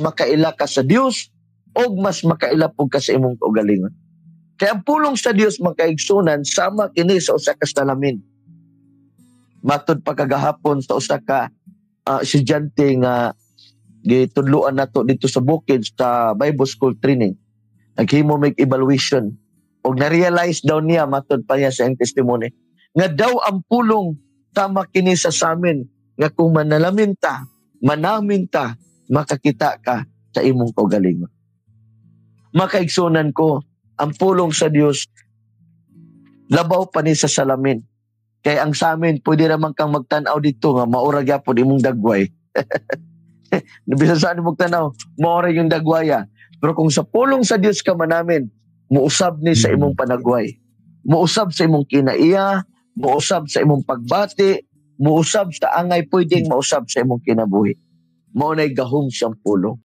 makaila ka sa Dios o mas makaila po ka sa imong kaugalingon. Kaya ang pulong sa Dios makaigsunan sama kini sa usa ka salamin. Matod pa kagahapon sa usa ka estudyante nga gitudloan nato dito sa bukid sa Bible School training. Naghimo mig evaluation og na-realize daw niya matod pa niya sa iyang testimony nga daw ang pulong sama kini sa samin nga kung manalamin ta, manamin ta, makakita ka sa imong kaugalingon. Makaigsunan ko, ang pulong sa Dios labaw pa ni sa salamin. Kaya ang samin, pwede naman kang magtanaw dito nga maura gyapon imong dagway. Nabisa saan mong tanaw, maura yung dagwaya. Pero kung sa pulong sa Dios ka manamin, muusab ni sa imong panagway. Muusab sa imong kinaiya, muusab sa imong pagbati, muusab sa angay pwedeng mausab sa imong kinabuhi. Maunay gahom siyang pulong.